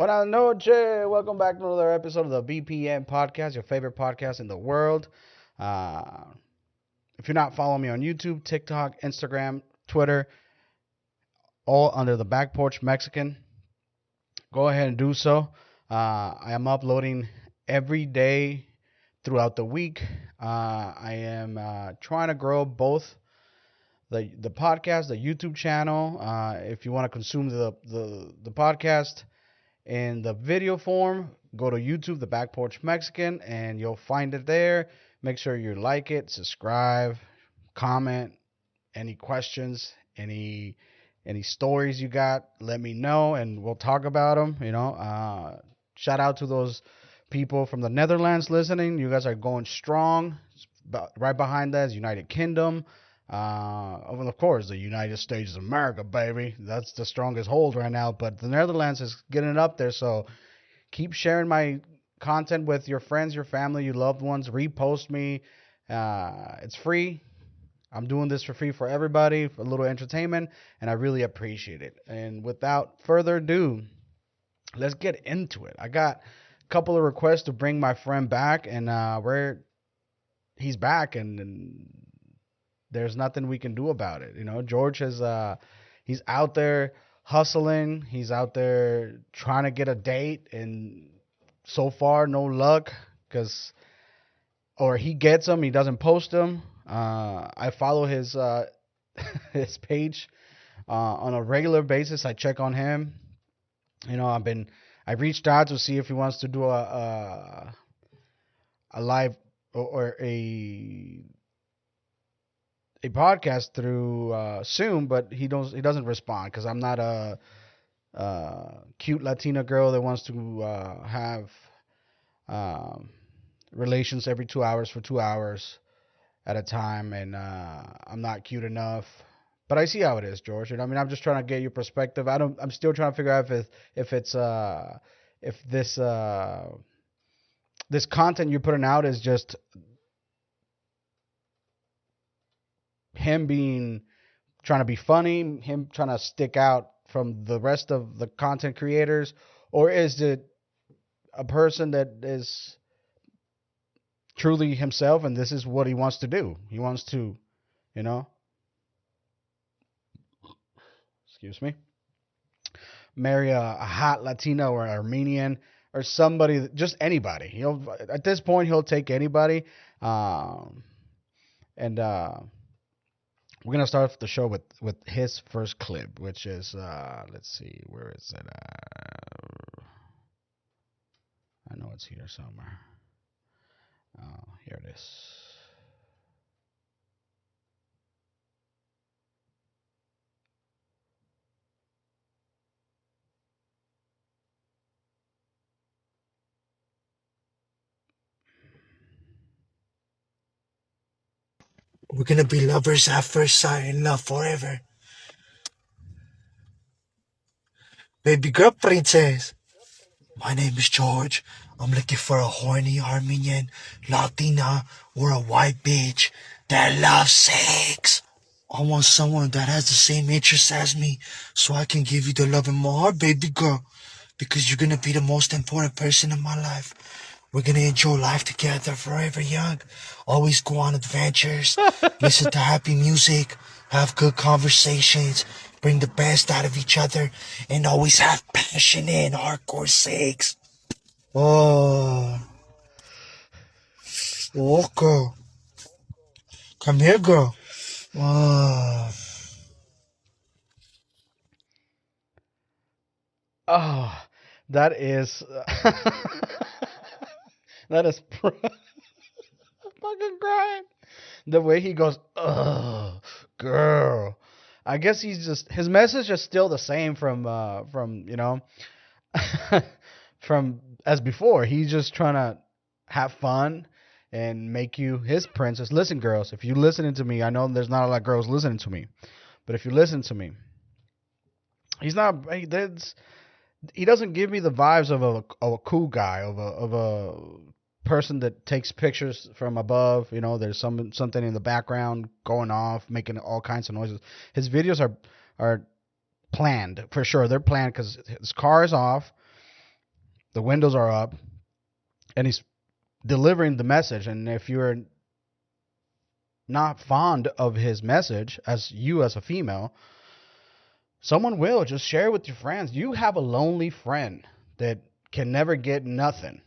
Buenas noches. Welcome back to another episode of the BPM podcast, your favorite podcast in the world. Uh, if you're not following me on YouTube, TikTok, Instagram, Twitter, all under the Back Porch Mexican, go ahead and do so. I am uploading every day throughout the week. I am trying to grow both the podcast, the YouTube channel. If you want to consume the podcast in the video form, go to YouTube, the Back Porch Mexican, and you'll find it there. Make sure you like it, subscribe, comment, any questions, any stories you got, let me know, and we'll talk about them. Shout out to those people from the Netherlands listening. You guys are going strong. Right behind that is United Kingdom. And of course, the United States of America, baby. That's the strongest hold right now. But the Netherlands is getting it up there. So keep sharing my content with your friends, your family, your loved ones. Repost me. It's free. I'm doing this for free for everybody, for a little entertainment, and I really appreciate it. And without further ado, let's get into it. I got a couple of requests to bring my friend back, and he's back, and there's nothing we can do about it. George he's out there hustling. He's out there trying to get a date, and so far no luck, or he gets them, he doesn't post them. I follow his his page on a regular basis. I check on him. I reached out to see if he wants to do a live or a podcast through Zoom, but he doesn't respond because I'm not a cute Latina girl that wants to have relations every 2 hours for 2 hours at a time, and I'm not cute enough. But I see how it is, George. I'm just trying to get your perspective. I'm still trying to figure out if this content you're putting out is just him trying to be funny, him trying to stick out from the rest of the content creators, or is it a person that is truly himself, and this is what he wants to do. He wants to, excuse me, marry a hot Latina or Armenian or somebody, just anybody. At this point he'll take anybody. And we're gonna start off the show with his first clip, which is let's see, where is it? I know it's here somewhere. Here it is. We're gonna be lovers at first sight and love forever. Baby girl princess. My name is George. I'm looking for a horny Armenian, Latina, or a white bitch that loves sex. I want someone that has the same interests as me so I can give you the love in my heart, baby girl. Because you're gonna be the most important person in my life. We're gonna enjoy life together forever young. Always go on adventures, listen to happy music, have good conversations, bring the best out of each other, and always have passionate and hardcore sex. Oh, oh, girl. Come here, girl. Oh. Oh, that is that is fucking crying. The way he goes, "Oh, girl." I guess his message is still the same from from as before. He's just trying to have fun and make you his princess. Listen, girls, if you're listening to me, I know there's not a lot of girls listening to me, but if you listen to me, he's not. He doesn't give me the vibes of a cool guy, of a person that takes pictures from above. There's something in the background going off, making all kinds of noises. His videos are planned for sure. They're planned because his car is off. The windows are up, and he's delivering the message. And if you're not fond of his message, as a female, someone will just share it with your friends. You have a lonely friend that can never get nothing.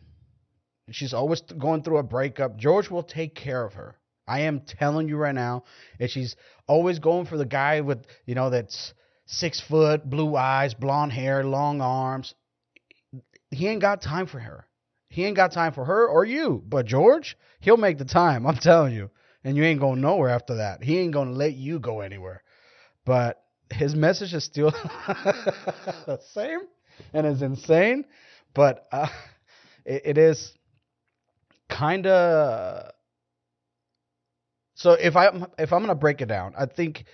She's always going through a breakup. George will take care of her. I am telling you right now. And she's always going for the guy with, that's 6 foot, blue eyes, blonde hair, long arms. He ain't got time for her. He ain't got time for her or you. But George, he'll make the time. I'm telling you. And you ain't going nowhere after that. He ain't going to let you go anywhere. But his message is still the same. And it's insane. But it is kind of... So if I'm gonna break it down, I think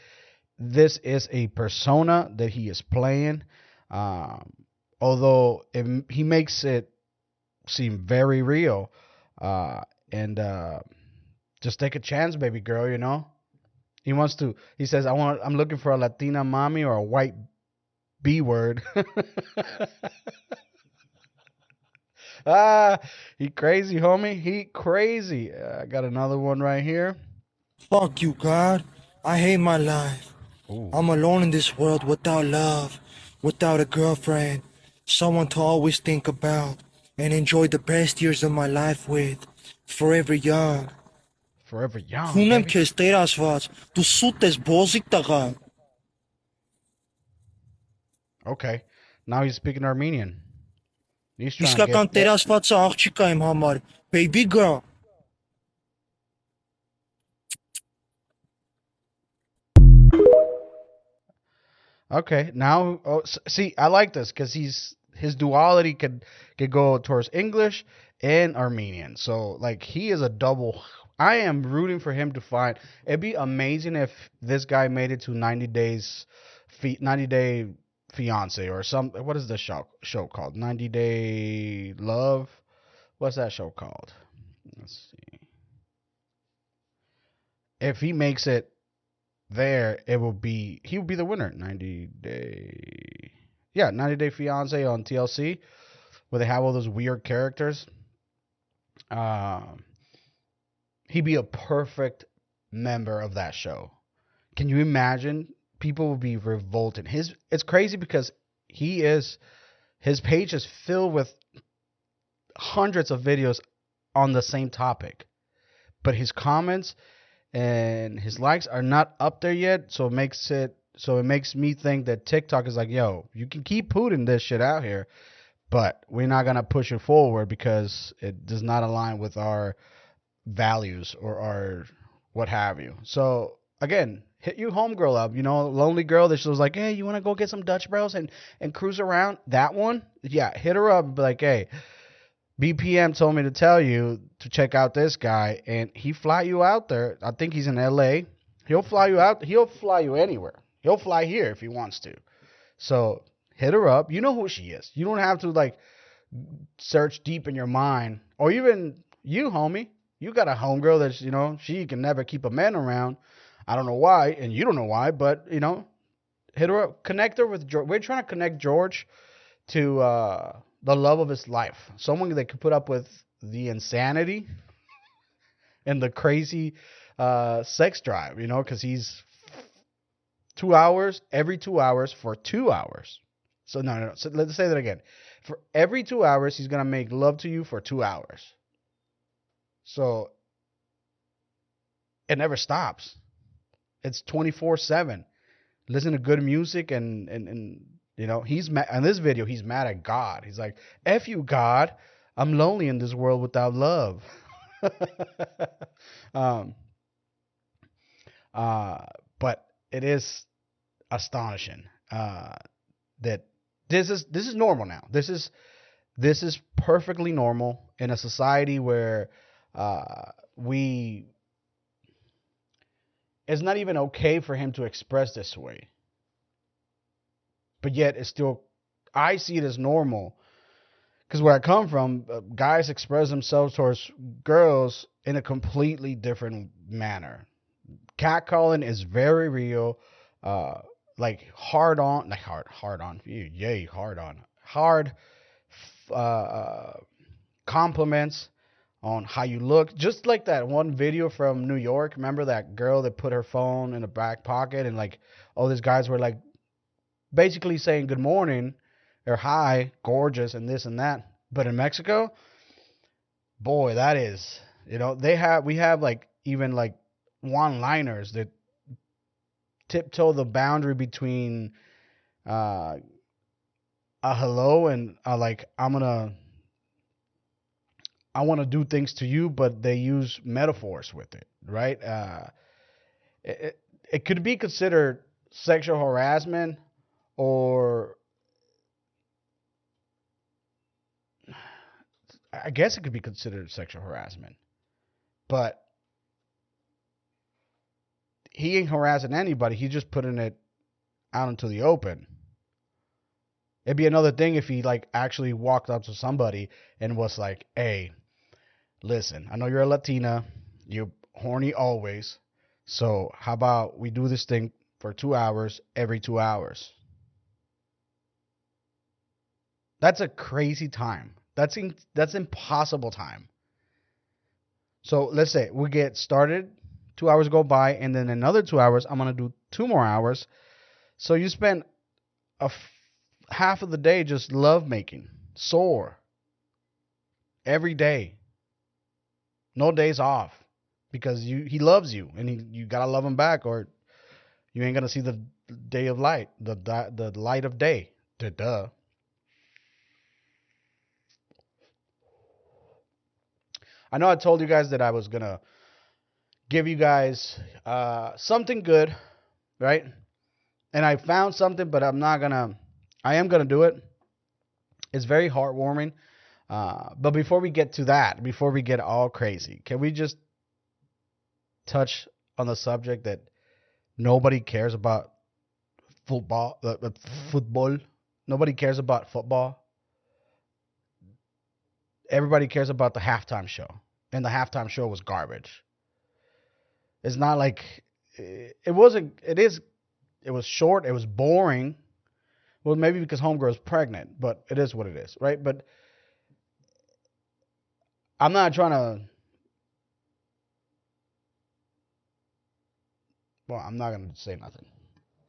this is a persona that he is playing. Although he makes it seem very real, and just take a chance, baby girl. He wants to. He says, I'm looking for a Latina mommy or a white B word. He crazy, homie. He crazy. I got another one right here. Fuck you, God. I hate my life. Ooh. I'm alone in this world without love, without a girlfriend, someone to always think about and enjoy the best years of my life with. Forever young. Forever young, Хүնեմ baby. քեզ Տեր Աստված, դու սուտ ես բոզիկ տղա. Okay. Now he's speaking Armenian. He's trying to Իսկական get... Տեր Աստվածը աղջիկ է իմ համար. Baby girl. Okay, now see, I like this because his duality could go towards English and Armenian. So like he is a double. I am rooting for him to find. It'd be amazing if this guy made it to 90 days, 90 Day Fiance or some. What is the show called? 90 Day Love. What's that show called? Let's see. If he makes it there, he will be the winner. 90 Day Fiance on TLC, where they have all those weird characters. He'd be a perfect member of that show. Can you imagine? People will be revolted. It's crazy because his page is filled with hundreds of videos on the same topic, but his comments and his likes are not up there yet, so it makes me think that TikTok is like, yo, you can keep putting this shit out here, but we're not gonna push it forward because it does not align with our values or our what have you. So again, hit you homegirl up, lonely girl that she was like, hey, you want to go get some Dutch Bros and cruise around? That one, yeah, hit her up and be like, hey, BPM told me to tell you to check out this guy, and he fly you out there. I think he's in LA. He'll fly you out. He'll fly you anywhere. He'll fly here if he wants to. So hit her up. You know who she is. You don't have to like search deep in your mind, or even you, homie. You got a homegirl that's she can never keep a man around. I don't know why, and you don't know why, but hit her up. Connect her with George. We're trying to connect George to the love of his life. Someone that could put up with the insanity and the crazy sex drive, because he's 2 hours, every 2 hours for 2 hours. So no. So let's say that again. For every 2 hours, he's going to make love to you for 2 hours. So it never stops. It's 24/7. Listen to good music and he's mad in this video. He's mad at God. He's like, "F you, God. I'm lonely in this world without love." But it is astonishing that this is normal now. This is perfectly normal in a society where it's not even okay for him to express this way. But yet I see it as normal. Because where I come from, guys express themselves towards girls in a completely different manner. Catcalling is very real. Like hard on, compliments on how you look. Just like that one video from New York. Remember that girl that put her phone in a back pocket and like all these guys were like basically saying good morning or hi, gorgeous, and this and that. But in Mexico, boy, that is, we have like even like one-liners that tiptoe the boundary between uh, a hello and like I want to do things to you, but they use metaphors with it, right? It, it could be considered sexual harassment, or I guess it could be considered sexual harassment, but he ain't harassing anybody. He's just putting it out into the open. It'd be another thing if he like actually walked up to somebody and was like, "Hey, listen, I know you're a Latina. You're horny always. So how about we do this thing for 2 hours every 2 hours?" That's a crazy time. That's impossible time. So let's say we get started, 2 hours go by, and then another 2 hours. I'm gonna do 2 more hours. So you spend half of the day just love making, sore, every day, no days off, because he loves you, and you gotta love him back, or you ain't gonna see the day of light, the light of day. Duh. I know I told you guys that I was gonna give you guys something good, right? And I found something, but I am gonna do it. It's very heartwarming. But before we get to that, before we get all crazy, can we just touch on the subject that nobody cares about football? Football. Nobody cares about football. Everybody cares about the halftime show, and the halftime show was garbage. It's not like it wasn't. It is. It was short. It was boring. Well, maybe because homegirl's pregnant, but it is what it is, right? But I'm not trying to. Well, I'm not gonna say nothing.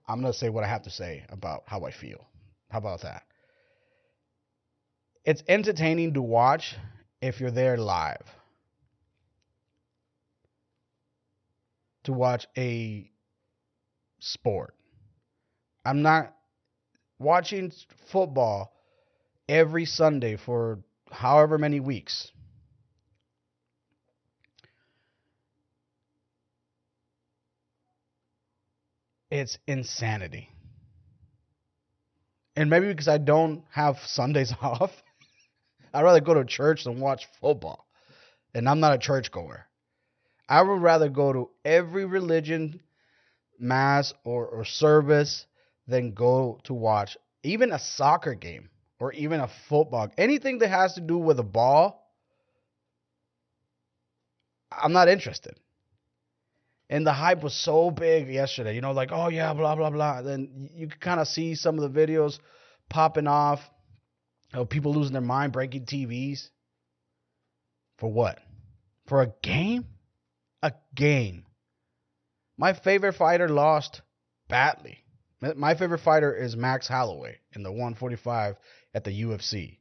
I'm gonna say what I have to say about how I feel. How about that? It's entertaining to watch if you're there live. To watch a sport. I'm not watching football every Sunday for however many weeks. It's insanity. And maybe because I don't have Sundays off, I'd rather go to church than watch football. And I'm not a churchgoer. I would rather go to every religion, mass, or service than go to watch even a soccer game or even a football. Anything that has to do with a ball, I'm not interested. And the hype was so big yesterday, like, oh yeah, blah, blah, blah. Then you could kind of see some of the videos popping off of people losing their mind, breaking TVs. For what? For a game? A game. My favorite fighter lost badly. My favorite fighter is Max Holloway in the 145 at the UFC.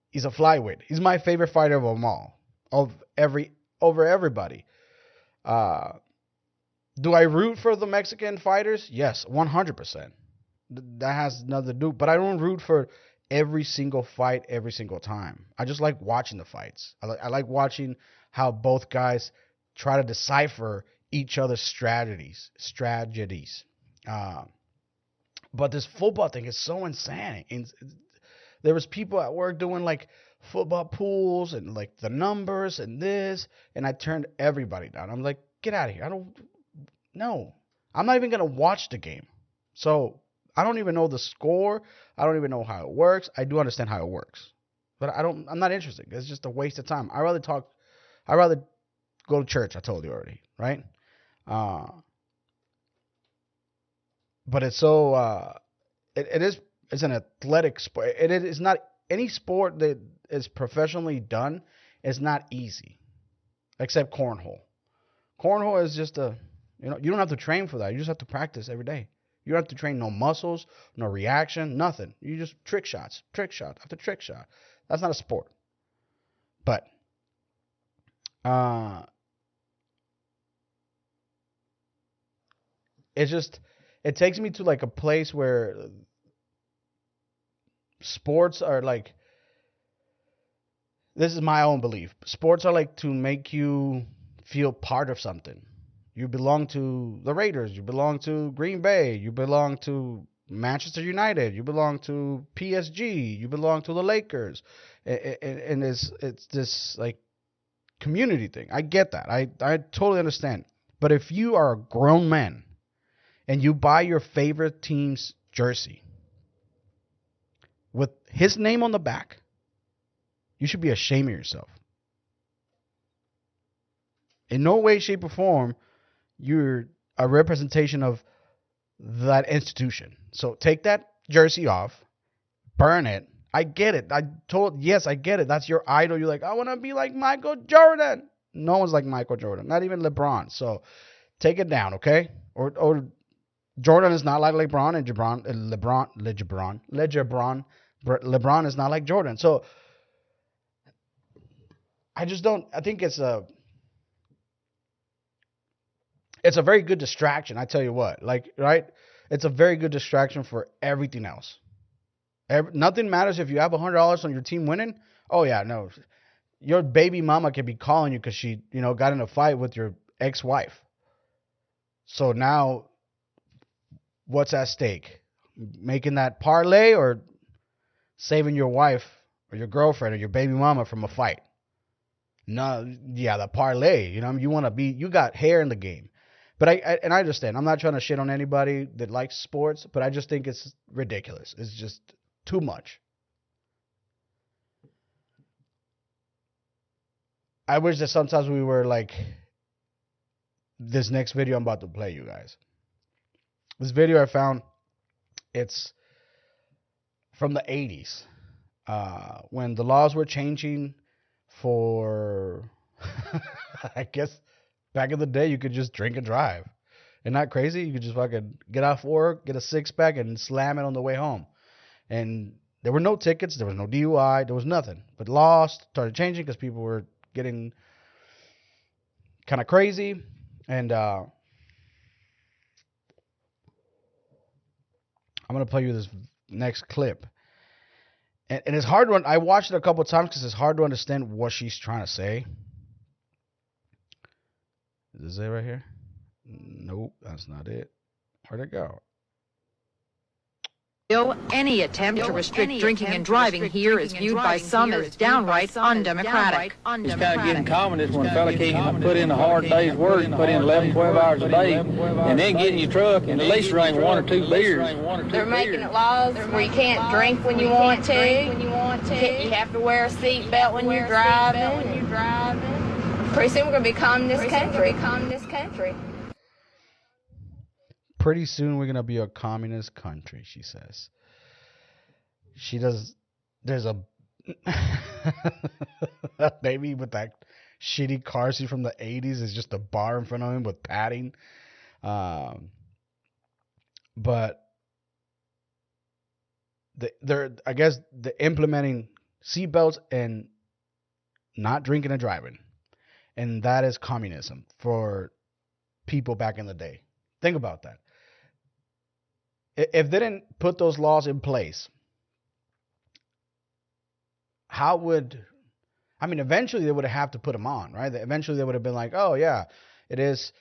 He's a flyweight. He's my favorite fighter of them all, over everybody. Do I root for the Mexican fighters? Yes, 100%. That has nothing to do. But I don't root for every single fight every single time. I just like watching the fights. I like watching how both guys try to decipher each other's strategies. But this football thing is so insane. And there was people at work doing like football pools and like the numbers and this, and I turned everybody down. I'm like, get out of here. No, I'm not even going to watch the game. So I don't even know the score. I don't even know how it works. I do understand how it works, but I'm not interested. It's just a waste of time. I'd rather go to church. I told you already, right? But it's so, it's an athletic sport. It is not any sport that is professionally done is not easy, except cornhole. Cornhole is just you don't have to train for that. You just have to practice every day. You don't have to train no muscles, no reaction, nothing. You just trick shots after trick shot. That's not a sport. But it takes me to like a place where sports are like, this is my own belief. Sports are like to make you feel part of something. You belong to the Raiders. You belong to Green Bay. You belong to Manchester United. You belong to PSG. You belong to the Lakers. And it's this like community thing. I get that. I totally understand. But if you are a grown man and you buy your favorite team's jersey with his name on the back, you should be ashamed of yourself. In no way, shape, or form, you're a representation of that institution. So take that jersey off, burn it. I get it. Yes, I get it. That's your idol. You're like, I want to be like Michael Jordan. No one's like Michael Jordan, not even LeBron. So take it down, okay? Or Jordan is not like LeBron, and LeBron is not like Jordan. So I just don't. I think it's a very good distraction. I tell you what, like, right? It's a very good distraction for everything else. Nothing matters if you have $100 on your team winning. Oh yeah, no, your baby mama can be calling you because she, got in a fight with your ex-wife. So now, what's at stake? Making that parlay or saving your wife or your girlfriend or your baby mama from a fight? No, yeah, the parlay. You want to you got hair in the game. But I understand. I'm not trying to shit on anybody that likes sports, but I just think it's ridiculous. It's just too much. I wish that sometimes we were like this next video I'm about to play you guys. This video I found, it's from the 80s, when the laws were changing for, I guess, back in the day, you could just drink and drive. Isn't that crazy? You could just fucking get off work, get a six-pack, and slam it on the way home. And there were no tickets. There was no DUI. There was nothing. But laws started changing because people were getting kind of crazy. And I'm going to play you this next clip. And it's hard to, I watched it a couple of times because it's hard to understand what she's trying to say. Is this it right here? Nope, that's not it. Where'd it go? Any attempt to restrict drinking and driving here is viewed by some as downright undemocratic. It's kind of getting common is when a fella can't put in a hard day's work, put in 11, 12 hours a day, and then get in your truck and at least drink 1 or 2 beers. They're making it laws where you can't drink when you want to. You have to wear a seat belt when you're driving. Pretty soon we're going to become this country. Pretty soon we're going to be a communist country, she says. There's a baby with that shitty car seat from the 80s is just a bar in front of him with padding. But they're implementing seatbelts and not drinking and driving. And that is communism for people back in the day. Think about that. If they didn't put those laws in place, eventually they would have to put them on, right? Eventually they would have been like, oh yeah, it is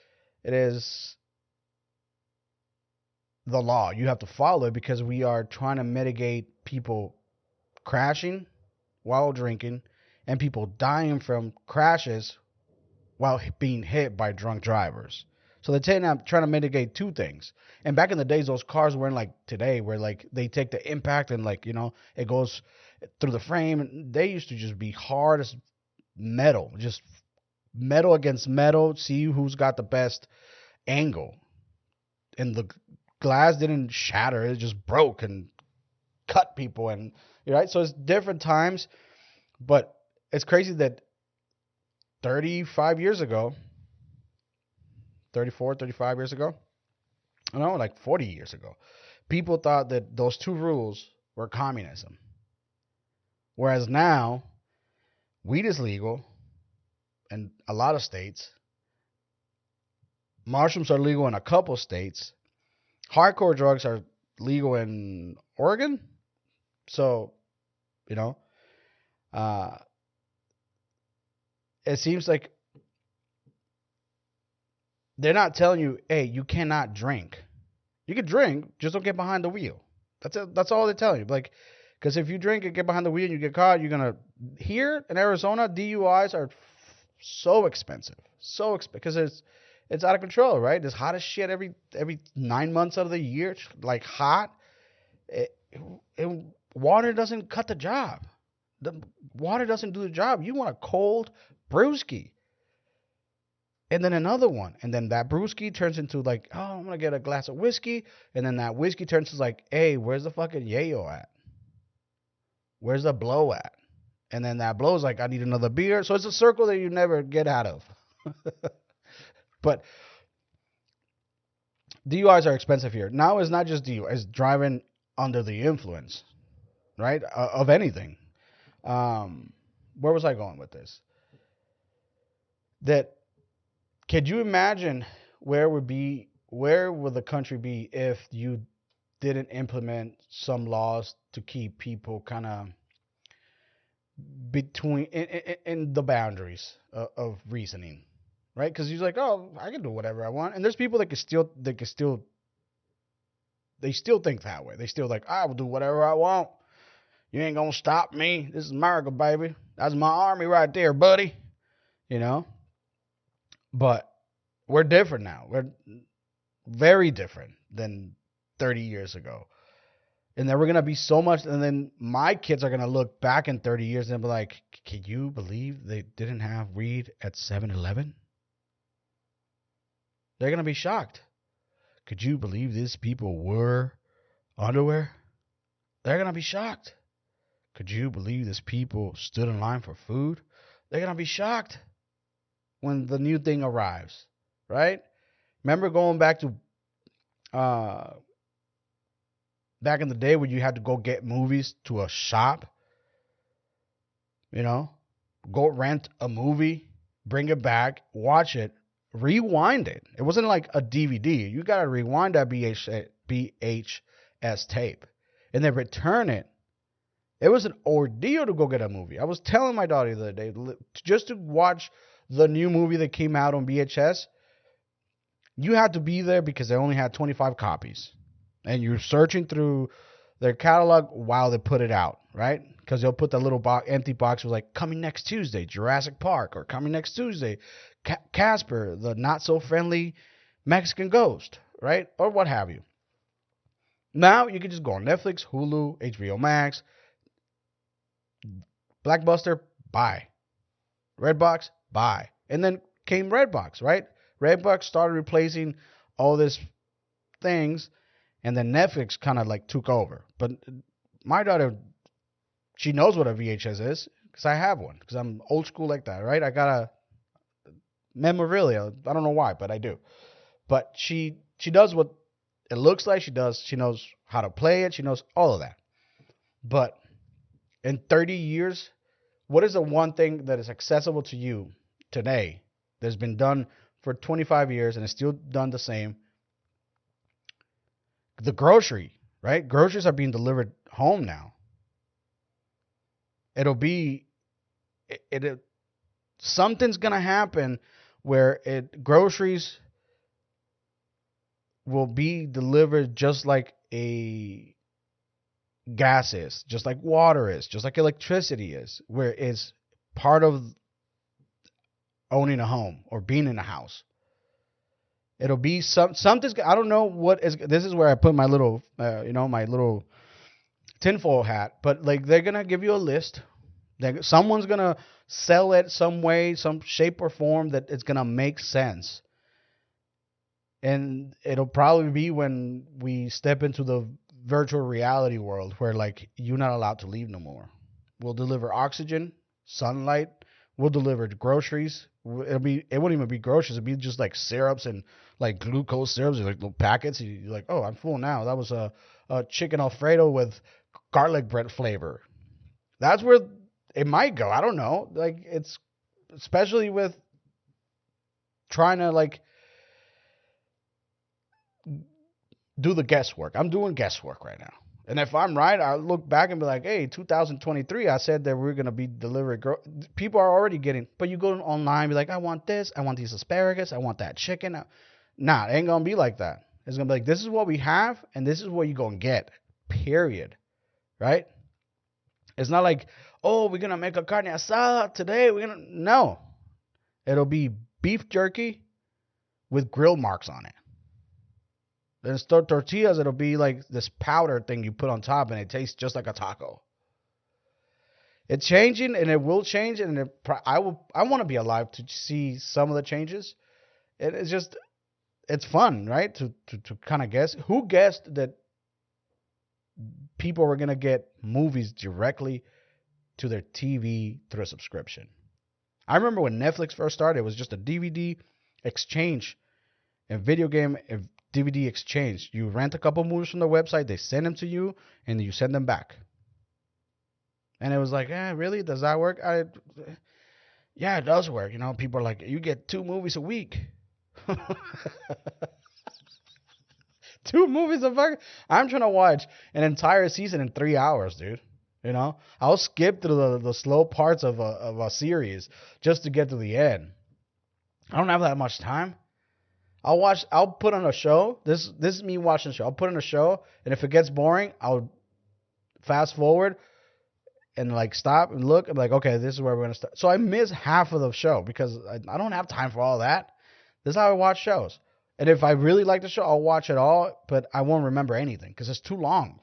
the law. You have to follow it because we are trying to mitigate people crashing while drinking and people dying from crashes while being hit by drunk drivers. So they're trying to mitigate 2 things. And back in the days, those cars weren't like today, where like they take the impact and it goes through the frame. They used to just be hard as metal, just metal against metal. See who's got the best angle. And the glass didn't shatter; it just broke and cut people, and right. So it's different times, but it's crazy that 35 years ago, 34, 35 years ago, no, like 40 years ago, people thought that those two rules were communism. Whereas now, weed is legal in a lot of states. Mushrooms are legal in a couple states. Hardcore drugs are legal in Oregon. So, you know, uh, it seems like they're not telling you, hey, you cannot drink. You can drink, just don't get behind the wheel. That's it. That's all they're telling you. Like, because if you drink and get behind the wheel and you get caught, you're gonna. Here in Arizona, DUIs are so expensive, because it's out of control, right? It's hot as shit every 9 months out of the year. It's like hot. Water doesn't cut the job. The water doesn't do the job. You want a cold brewski. And then another one. And then that brewski turns into like, oh, I'm going to get a glass of whiskey. And then that whiskey turns to like, hey, where's the fucking yayo at? Where's the blow at? And then that blow's like, I need another beer. So it's a circle that you never get out of. But DUIs are expensive here. Now it's not just DUI. It's driving under the influence, right? Of anything. Where was I going with this? Could you imagine where would the country be if you didn't implement some laws to keep people kind of between in the boundaries of reasoning, right? Because he's like, oh, I can do whatever I want, and there's people that still think that way. They still like, I will do whatever I want. You ain't gonna stop me. This is America, baby. That's my army right there, buddy. You know. But we're different now. We're very different than 30 years ago. And then we're going to be so much. And then my kids are going to look back in 30 years and be like, can you believe they didn't have weed at 7-Eleven? They're going to be shocked. Could you believe these people wore underwear? They're going to be shocked. Could you believe these people stood in line for food? They're going to be shocked when the new thing arrives, right? Remember going back to back in the day when you had to go get movies to a shop, you know, go rent a movie, bring it back, watch it, rewind it. It wasn't like a DVD. You got to rewind that VHS tape and then return it. It was an ordeal to go get a movie. I was telling my daughter the other day, just to watch the new movie that came out on VHS, you had to be there because they only had 25 copies. And you're searching through their catalog while they put it out, right? Because they'll put that little empty box with like, coming next Tuesday, Jurassic Park, or coming next Tuesday, Casper, the not-so-friendly Mexican ghost, right? Or what have you. Now you can just go on Netflix, Hulu, HBO Max, Blockbuster, buy. Redbox, buy. And then came Redbox, right? Redbox started replacing all these things, and then Netflix kind of like took over. But my daughter, she knows what a VHS is because I have one, because I'm old school like that, right? I got a memorabilia. I don't know why, but I do. But she does what it looks like. She knows how to play it. She knows all of that. But in 30 years, what is the one thing that is accessible to you today that's been done for 25 years and is still done the same? The grocery, right? Groceries are being delivered home now. Something's going to happen where groceries will be delivered just like a gas is, just like water is, just like electricity is, where it's part of owning a home or being in a house. It'll be something's. I don't know what is. This is where I put my little, my little tinfoil hat. But like, they're gonna give you a list. Someone's gonna sell it some way, some shape or form that it's gonna make sense. And it'll probably be when we step into the virtual reality world where like you're not allowed to leave no more. We'll deliver oxygen, sunlight. We'll deliver groceries. It won't even be groceries. It'll be just like syrups and like glucose syrups, like little packets. You're like, oh, I'm full now. That was a chicken Alfredo with garlic bread flavor. That's where it might go. I don't know. Like it's especially with trying to like do the guesswork. I'm doing guesswork right now. And if I'm right, I'll look back and be like, hey, 2023, I said that we're going to be delivering. People are already getting, but you go online and be like, I want this. I want these asparagus. I want that chicken. Nah, it ain't going to be like that. It's going to be like, this is what we have, and this is what you're going to get, period. Right? It's not like, oh, we're going to make a carne asada today. No. It'll be beef jerky with grill marks on it. Instead of tortillas, it'll be like this powder thing you put on top, and it tastes just like a taco. It's changing, and it will change, and I want to be alive to see some of the changes. It's fun, right? To kind of guess. Who guessed that people were gonna get movies directly to their TV through a subscription? I remember when Netflix first started, it was just a DVD exchange and video game DVD exchange. You rent a couple movies from the website, they send them to you, and you send them back. And it was like, really? Does that work? Yeah, it does work. You know, people are like, you get 2 movies a week. 2 movies a fuck. I'm trying to watch an entire season in 3 hours, dude. You know, I'll skip through the slow parts of a series just to get to the end. I don't have that much time. I'll put on a show. This is me watching a show. I'll put on a show, and if it gets boring, I'll fast forward and like stop and look. I'm like, okay, this is where we're gonna start. So I miss half of the show because I don't have time for all that. This is how I watch shows. And if I really like the show, I'll watch it all, but I won't remember anything because it's too long.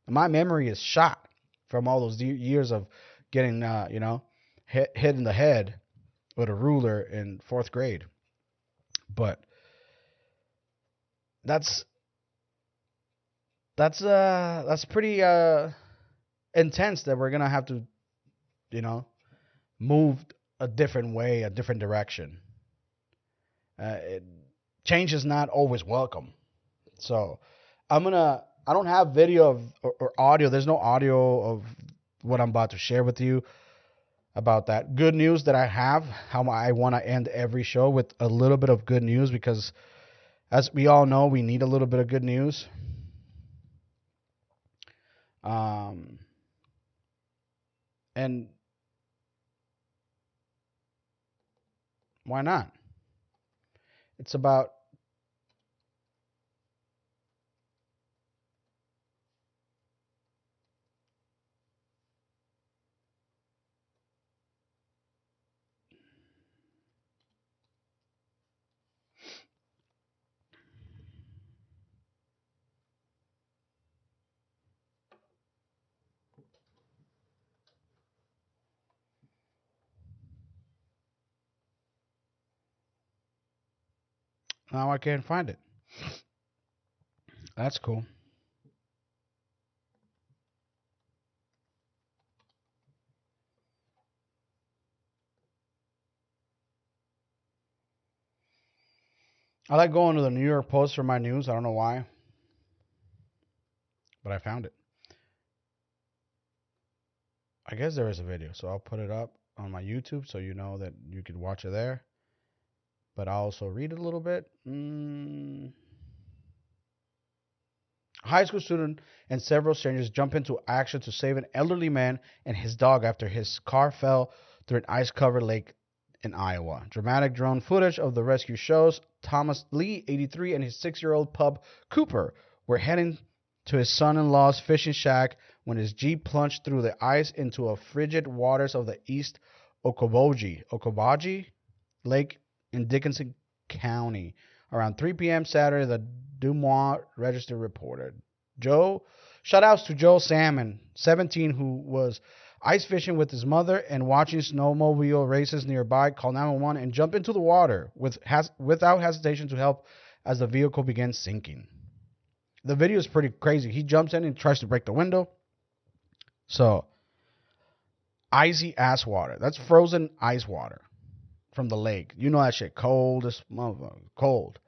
My memory is shot from all those years of getting, hit in the head with a ruler in 4th grade. But that's pretty intense that we're gonna have to, move a different way, a different direction. Change is not always welcome. So I don't have video or audio. There's no audio of what I'm about to share with you about that. Good news that I have, how I want to end every show with a little bit of good news, because as we all know, we need a little bit of good news. And why not? It's about now I can't find it. That's cool. I like going to the New York Post for my news. I don't know why, but I found it. I guess there is a video, so I'll put it up on my YouTube so you know that you could watch it there. But I'll also read it a little bit. High school student and several strangers jump into action to save an elderly man and his dog after his car fell through an ice-covered lake in Iowa. Dramatic drone footage of the rescue shows Thomas Lee, 83, and his 6-year-old pup Cooper were heading to his son-in-law's fishing shack when his Jeep plunged through the ice into a frigid waters of the East Okoboji Lake in Dickinson County. Around 3 p.m. Saturday, the Des Moines Register reported. Shoutouts to Joe Salmon, 17, who was ice fishing with his mother and watching snowmobile races nearby, called 911 and jumped into the water without hesitation to help as the vehicle began sinking. the video is pretty crazy. He jumps in and tries to break the window. So, icy ass water. That's frozen ice water from the lake. You know that shit cold as motherfucker. Cold.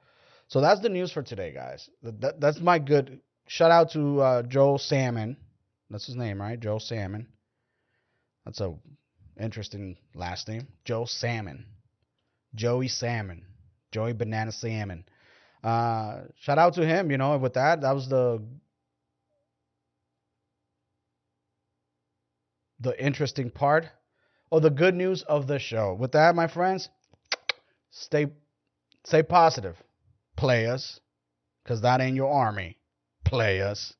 So that's the news for today, guys. That's my good. Shout out to Joe Salmon. That's his name, right? Joe Salmon. That's a interesting last name. Joe Salmon. Joey Salmon. Joey Banana Salmon. Shout out to him, with that was the interesting part. Oh, the good news of the show. With that, my friends, stay positive, players, because that ain't your army, players.